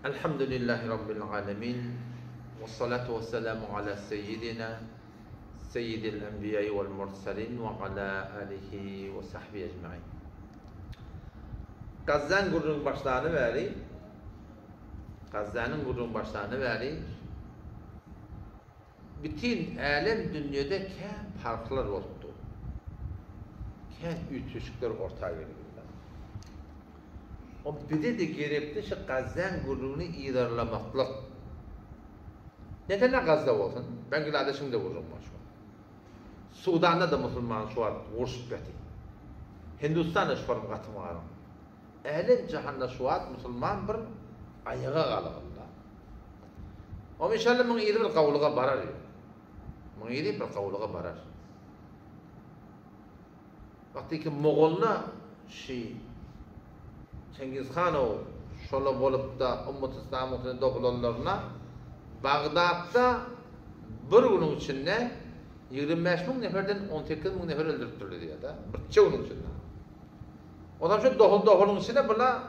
Elhamdülillahi Rabbil alemin. Ve salatu ve selamu ala seyyidina seyyidil enbiyayı vel mursalin ve ala alihi ve sahbihi ecmaîn. Gazze'nin kurduğun başlarını veri. Gazze'nin kurduğun başlarını veri. Bütün alem dünyada kâh farklar oldu. Kâh ütüşükler ortaya geliyor. O bir de gerekli şu Gazze'nin kurduğunu idarlamaklık. Neden Gazze olsun? Ben Güladaş'ımda vururum şu an. Sudan'da da Müslüman şu an vuruş beti. Hindistan'da şu an katım ağrım. Alem cihanda şu an Müslüman bir ayağa kalırlar. O inşallah bunu iyi bir kavluğa barar. Bunu iyi bir kavluğa barar. Vakti ki Moğol'na Cengiz Khan'ı şola bolup da Ummet-i İslam'ın dokulanlarına Bağdat'ta bir günün içinde 25.000 neferden 18.000 nefer öldürttürdü diye da bir günün içinde. Ondan sonra dokulun içinde bula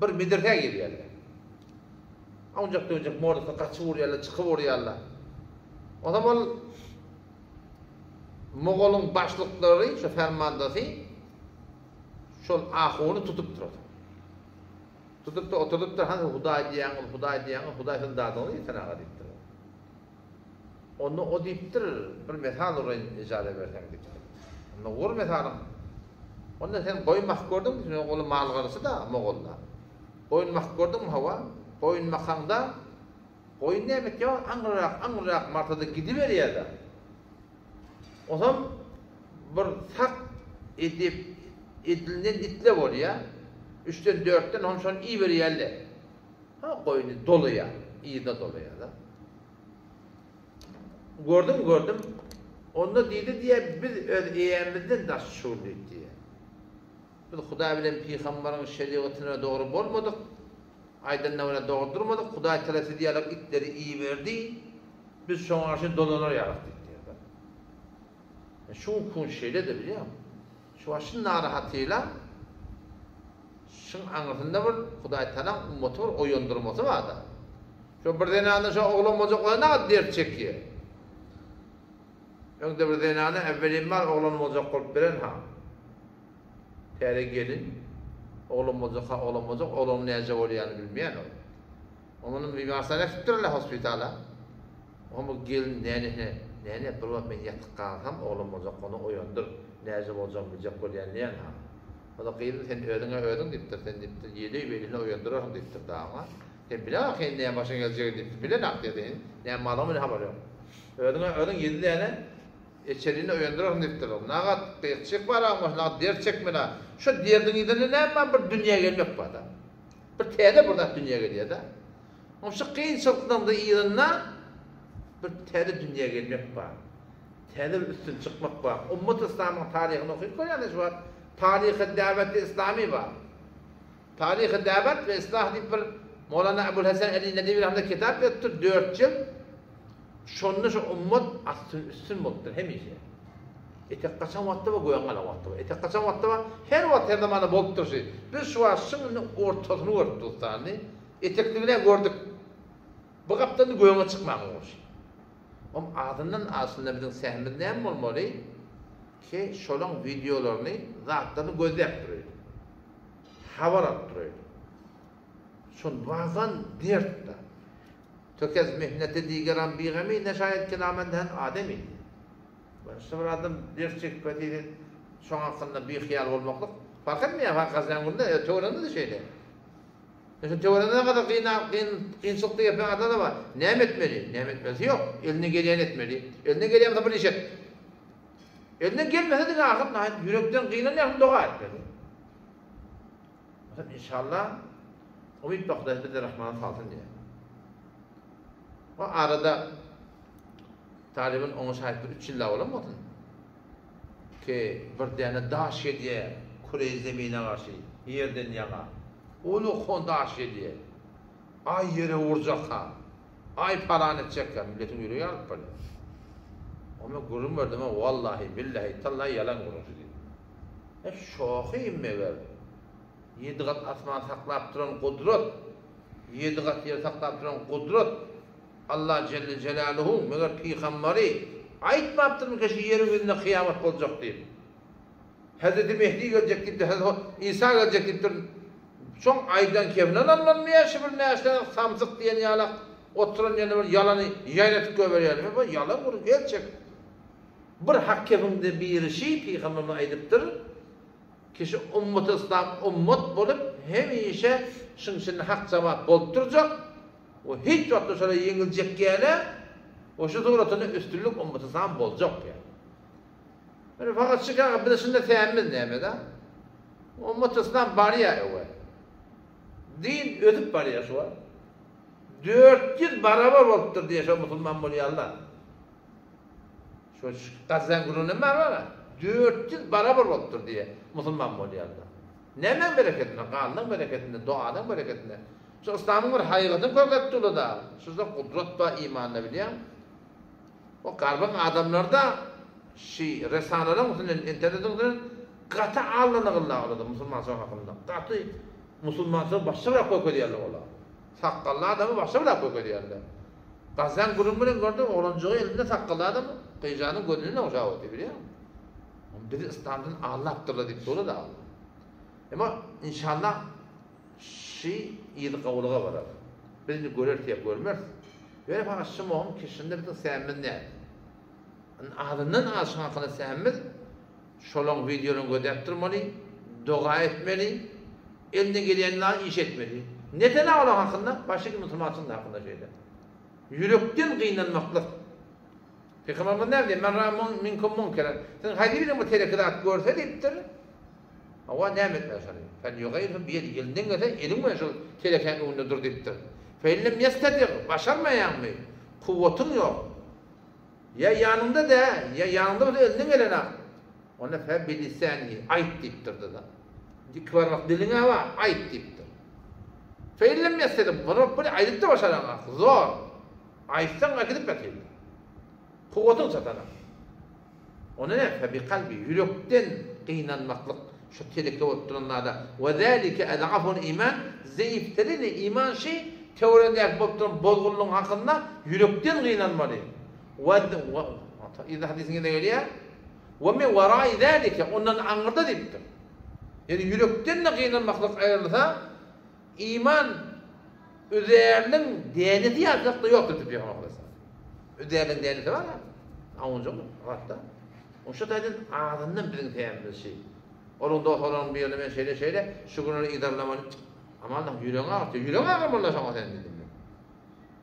bir medirhe geliyorlar. Ancak morda kaçıp vuruyorlar, çıkıp vuruyorlar. O zaman Moğol'un başlıkları, şu fermandası şol ahunu tutup durdu. Tutup da oturup da hani Huday diyen, Huday'ın dağını yetene adiptir. Onu o diptir, bir metal oraya icade versen diptir. Onu vur metalım. Onu sen koyun mak gördün mü? Onu mal karısı da Moğol'da. Koyun mak gördün mü hava? Koyun makanda koyun ne demek ya? Angırak martada gidiveriyor da. O zaman bir sak edilinden itle var ya. 3'ten 4'ten ondan iyi bir yerle. Ha koyunu doluya, iyi de doluya da. Gördüm. Onda dedi diye biz eğimizden daş şuurluydu diye. Biz Huday bilen Peygamber'in şeriatına doğru olmadık. Aydınlarına doğru durmadık. Huday talası diyerek itleri iyi verdi. Biz şu an aşın dolanır yarattık diye. Şu kun şeyle de biliyor musun? Şu aşın narahatıyla şun anlatında bir Huday Teala ümmeti var, oyundurması var da. Şu bir denanı şu oğlum olacaklar ne kadar dert çekiyor. Önde bir denanı evvelin var oğlum olacak olup veren ha. Tere gelin, oğlum olacak, oğlum ne acaba olacağını bilmeyen o. Onun bir masaya tuttururlar hospitala. Ama gelin nene bir vakit ben yatıp kalsam oğlum olacak onu oyundur. Ne acaba olacağını bilecek olacağını ha. O da kıyım sen ödün diptir, sen diptir, yedi belini uyandırırsın diptir dağına. Sen bile bak neye başına gelecek diptir, bile nak dediğin, neye malımı ne haber yok. Ödün yedilerini, içeriğini uyandırırsın diptir. Nagat kıyıkçık var ama, nagat der çekme la. Şu derdin idini ne ama bir dünya gelmek var da. Bir teyde burada dünya geliyor da. Ama şu kıyıkçılıktan da idinna, bir teyde dünya gelmek var. Teyde bir üstün çıkmak var. Ummet-i İslam'ın tarihini okuyup koyuyorlar şu var. Tarih-i davet-i İslami var. Tarih-i davet ve İslah deyip bir Mevlana Ebu'l-Hasan Ali Nedevi Rahmet'e kitap yaptır 4 yıl. Şonunu şu ummet üstün buldur hemişe. Etek kaçan vattı var, goyangalı vattı var. Etek kaçan vattı var, her vattı her zamanı buldur şey. Biz şu an şunun ortasını gördük tane. Etekliğine gördük. Bu kaptan da goyanga çıkmamış. Ama adından aslında bizim sehimiz ne olmalı? Ki şolun videolarını zatlarını gözlep duruyor. Havar attırıyor. Şun bazen dert da. Tökez mihneti digeran biğemi ne şayet kelamenden ademiydi. Ben işte bir adam dert çekmediği şun hakkında bir hiyal olmaklık fark etmiyor. Hakikaten bunda teorinde de şeyde. Mesela teorinde ne kadar kıyınçlıkta yapan adam da var. Ne etmeli? Ne etmesi yok. Eline geleyen etmeli. Eline geleyen de bir iş et. Elinden gelmese de akıp yürekten kıyılan dua etmedi. İnşallah ümit bakdaydı de Rahman'ın salsın diye. O arada Talib'in onu şahit bir 3 yılla olamadın. Ki bir tane daş diye kure-i zemine karşı yerden yana. Ulu kon daş diye. Ay yere vuracak ha. Ay paran edecek ha. Milletin yüreği alıp böyle. Ama gurur verdim ama vallahi billahi tallahi yalan gurur diyor. Şoku imme ver. 7 kat asman saklap duran kudret. 7 kat yer saklap duran kudret Allah Celle Celaluhu meğer peygamberi aytmaptır ki şu yerin yüzünde kıyamet olacak diye. Hazreti Mehdi gelecek dedi, Hazreti İsa gelecek dedi. Çok aydan kevnen anlanmaya şibir neşten samsık diyen yalak oturan yerine bir yalanı yaylatıp göberiyor. Bu yalan bunu gerçek. Bir hakkımda bir şey peygamberine aydıptır. Kişi ummet İslam ummet bolup hemişe şunun hak cevap bolup duracak. O hiç vakti sonra yengilecek gele o şu doğrultuda üstünlük ummet İslam bolacak yani. Yani fakat çıkan bir de şimdi teammin deme de. Ummet İslam bari ya öyle. Din ödüp bari ya şu var. 400 barabar oluptur diye şu Müslüman boluyorlar. Şu Gazan gününün var 400 barabar oluptur diye Müslüman boluyorlar. Nemen bereketine, kanının bereketine, duanın bereketine. Şu İslam'ın bir hayatını kökettiği da. Şurada kudret ve imanla biliyor. O garbın adamlarda resanaların internetin katı ağırlığına Müslüman hakkında. Katı Müslümanlar başka bir koy koyuyorlar ola. Sakkallı adamı başka bir koy koyuyorlar. Gazan grubunun gördüm orancuğu elinde sakkallı adamı kıyıcanın gönlüne ocağı oldu biliyor musun? Bizi İslam'dan Allah'tırla dikti onu da Allah. Ama inşallah iyi kavuluğa varar. Birini görür diye görmez. Böyle fakat şu muhum kişinde bir sevmin ne? Adından aşın hakkında sevmiz şolong videonun gödeptirmeli, dua etmeli, eline geleyenler iş etmeli. Neden olan hakkında? Başka Müslümanın hakkında şeyde. Yürekten kıynanmaklık. Peygamber ne diyor? Men râmun minkum munkeren. Sen haydi bir bu telekirat görse deyiptir. Ama ne etmez sana? Fen yugayirhum biyedi. Elinden gelse elin mi şu telekiratın önünde dur deyiptir. Feillem yestedir. Başarmayan mı? Kuvvetin yok. Ya yanında da ya yanında da elinden gelene. Ona fe bilisani ayet deyiptir da. Dikvarmak diline var ayet deyiptir. Feillem yestedir. Bunu böyle ayette başaramak zor. Ayetten akıdıp bakayım. Kuvvetin satana. Ona ne? Fe bi kalbi yürekten kıynanmaklık. Şu teleke oturanlarda. Ve zâlike ed'afun iman. Zayıftelini iman şey teoride yakıp bozgulluğun hakkında yürekten kıynanmalı. İzah hadisinde geliyor. Ve min verai zâlike ondan anırda deyiptir. Yani yürekten de kıynanmaklık ayrılsa iman üzerinin değerli yazıklı yoktur diyor Peygamber. Üzerinin değerli var ya. Anlayacak mı? Hatta. O şu taydın ağzından bizim teyemmüz şey. Onun da olan bir yerine şeyle şu günleri idarlamanı ama Allah yüreğine artıyor. Yüreğine ağırmanla sana sen dedim.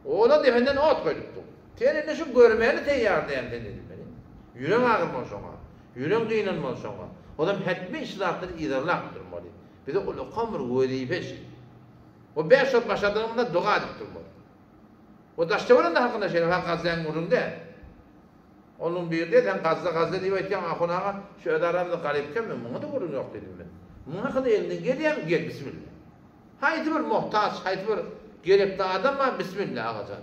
Oğlan defenden ot koyduktu. Seninle şu görmeyeni teyyar diyen dedim beni. Yüreğine ağırman sana. Yüreğine kıynanman sana. O da hetme işlahatları idarlaktır mali. Bir de o kamır vazife şey. O 5 yıl başladığında dua edip durmalı. O daştavarın da hakkında şeyler var Gazze'nin vurunda. Onun bir de sen Gazze diye etken ahunağa şu ödaramda garipken ben bunu da vurun yok dedim ben. Bunun hakkında elinden geliyem gel bismillah. Haydi bir muhtaç, haydi bir gerekli adam var bismillah ağacan.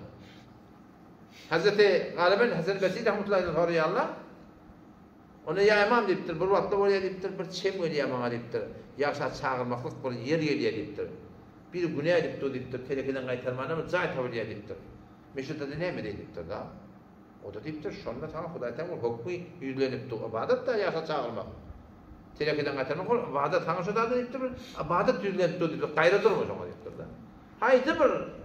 Hazreti Galiben Hazreti Besir rahmetullahi aleyhi Allah ona ya imam deyiptir, bir vakti oraya deyiptir, bir çem öyleyemem deyiptir. Yaşa çağırmaklık bir yer geliyor deyiptir. Bir güney deyiptir, telekeden kaytarmanı mı zayt havliye deyiptir. Meşhurda ne mi deyiptir da? O da deyiptir, şonda sana Huday Teala hukmu yüzlenipti. İbadet da yaşa çağırmak. Telekeden kaytarmak, ibadet sana şu da deyiptir, ibadet yüzlenipti deyiptir, gayrı durmuş ona deyiptir da. Haydi bir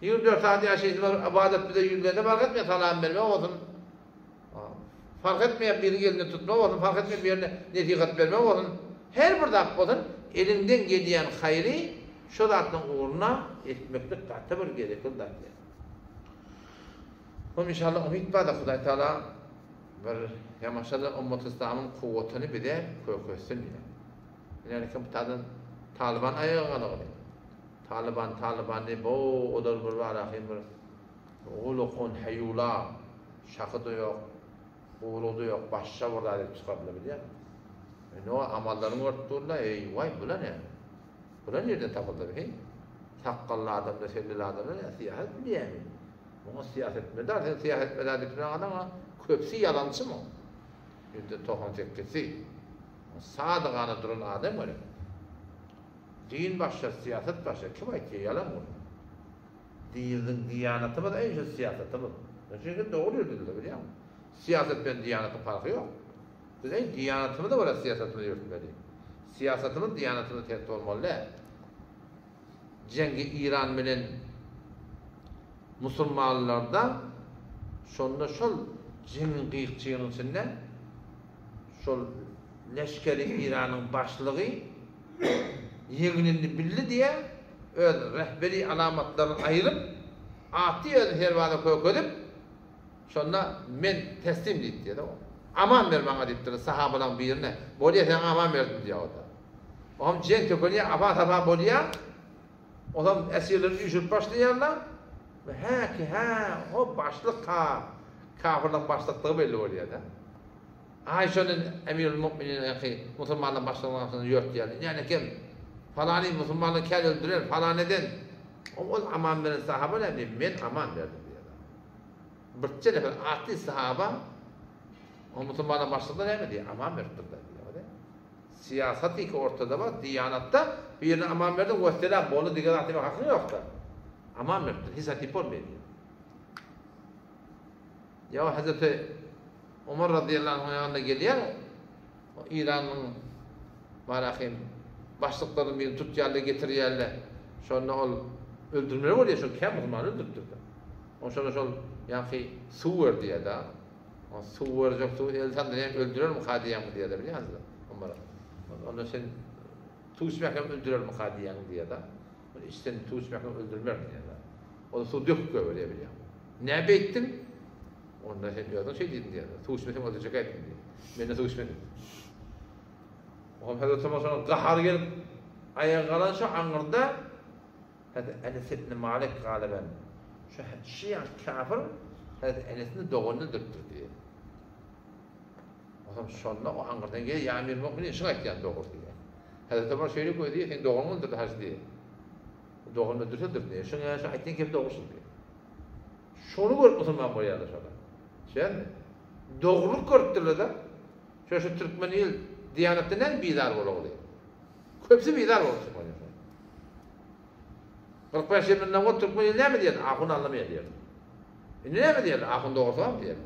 24 saat yaşayışında ibadet bize yüzlenip fark etmeye salam verme olsun. Fark etmeyen bir yerini tutma olsun, fark etmeyen bir yerine netikat verme olsun. Her bir dakika olsun, elinden gelen hayri şu zatın uğruna etmeklik katı bir gerekir da. Onun inşallah umid var da Huday Teala bir yamaşalı ümmet-i İslam'ın kuvvetini bir de köküsün. Yani ki bu Taliban ayağı kalığı. Taliban ne bu odur bir var ahim bir ulukun hayyula şakı da yok, uğru da yok, başça burada deyip çıkabilir biliyor musun? Yani o amalların örttüğünde vay bu ne? Bu nereden tapıldı bir? Sakkallı adamda, sellili adamda siyaset biliyor musun? Bunu siyaset mi der? Sen siyaset mi der deyip adama köpsi yalancı mı? %98'si. Sadıqanı duran adam öyle. Din başka, siyaset başka. Kim aytıyor yalan bunu? dinimizin diyanatımız en şu siyasetimiz. Çünkü doğru yürüdüler biliyor musun? Siyaset ben diyanatın farkı yok. Biz en diyanatımı da var siyasetini yürütmeli. Siyasetimiz diyanatını tehdit olmalı. Cengi İran bilen Musulmanlarda şonda şol cengin qıyıqçığının içinde şol leşkeri İran'ın başlığı yeğinini bildi diye öz rehberi alamatlarını ayırıp atı öz hervada koyup şonda men teslim deyip diye de o. Aman ver bana deyip de sahabadan birine. Bolya sen aman verdin diye o da. Oğlum cenk tökülüye apa bolya. O zaman esirlerini yüşürüp başlayanlar ve o başlık kafirlik başlıklığı belli oluyor da. Ayşe'nin Emirül Mu'minin Müslümanların başlıklarını yört yani. Yani kim? Falani Müslümanları kel öldürür, falan eden. O aman veren sahaba ne diyeyim? Ben aman verdim diye da. Birçe defa atlı sahaba o Müslümanların başlıkları ne mi diye? Aman verdim diye. Siyaset iki ortada var, diyanatta birine aman verdim, gösterem, bolu dikkat etmek hakkı yok da. Aman verdim, hissatip olmuyor. Ya Hazreti Ömer radıyallahu anh'ın yanına geliyor, İran'ın başlıklarını bir tut yerle getir yerle, sonra ol öldürmeleri oluyor, şu kim Müslümanı öldürdü. O sonra şol yani su ver diye da, o su verecek su elden de öldürür mü kadiyen diye de biliyor musun? Ömer'e. Ondan sen tuğuşmakla öldürür mü kadiyen diye da, işte tuğuşmakla öldürmer diye da. O da su döküp öyle biliyor. Ne bektin? Ondan sen diyordun şey dedin diye. Tuğuşmasın öldürecek ettin diye. Ben de tuğuşmadım. O Hazreti Ömer sonra kahar gelip ayağa kalan şu anırda Enes ibn Malik galiben şu Şia kafir Hazreti Enes'in doğumunu döktür diye. O zaman sonra o anırdan geliyor ya Emir Mu'minin şuna ihtiyacı doğur diye. Hazreti Ömer şöyle koydu diye sen doğumunu öldürdü hacı diye. Doğumunu öldürdü diye. Şuna ayetini kim doğursun diye. Şunu görüp Müslüman boyadı sonra. Şey mi? Doğruluk görüttüler de. Şu Türkmeniyel Diyanetinden bidar oluyor. Köpsi bidar oluyor. 45 yılından o Türkmeniyel ne mi diyordu? Ahun anlamaya diyordu. Ne mi diyordu? Ahun doğrusu var mı diyordu?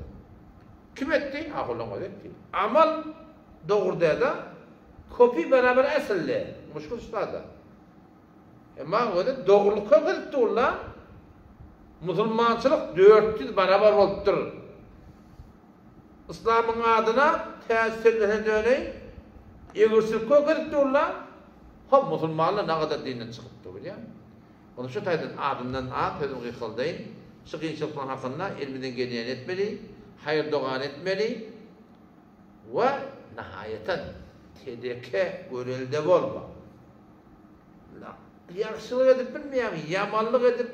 Kim etti? Ahun'la o etti. Amal doğru dedi. Kopi beraber esilli. Muşkul ustadı. Ama o da doğruluk köpüldü ola. Müslümançılık 400 beraber oldudur. İslam'ın adına tesirlerine döneyim. Eğirsilip köpüldü ola. Hop Müslümanlar ne kadar dininden çıkıptı biliyor musun? Onu şu taydın adından sözüm kıyıkıldayın. Şu kıyıkıldığın hakkında ilmiden geliyen etmeli, hayır doğan etmeli ve nihayeten tedeke görelde olma. Yakışılık edip bilmiyorum, yamanlık edip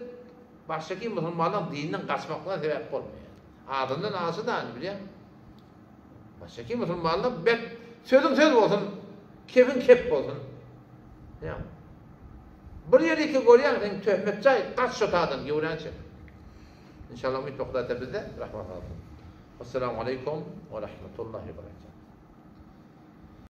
baştaki Müslümanların dininden kaçmakla sebep olmuyor. Adından ağası da hani biliyor musun? Baştaki Müslümanlar sözüm söz olsun, kefin kep olsun. Ya. Bir yeri ki görüyen sen töhmet çay kaç şotadan güvren çık. İnşallah ümit noktada bizde rahmet olsun. Esselamu aleyküm ve rahmetullahi ve berekatuhu.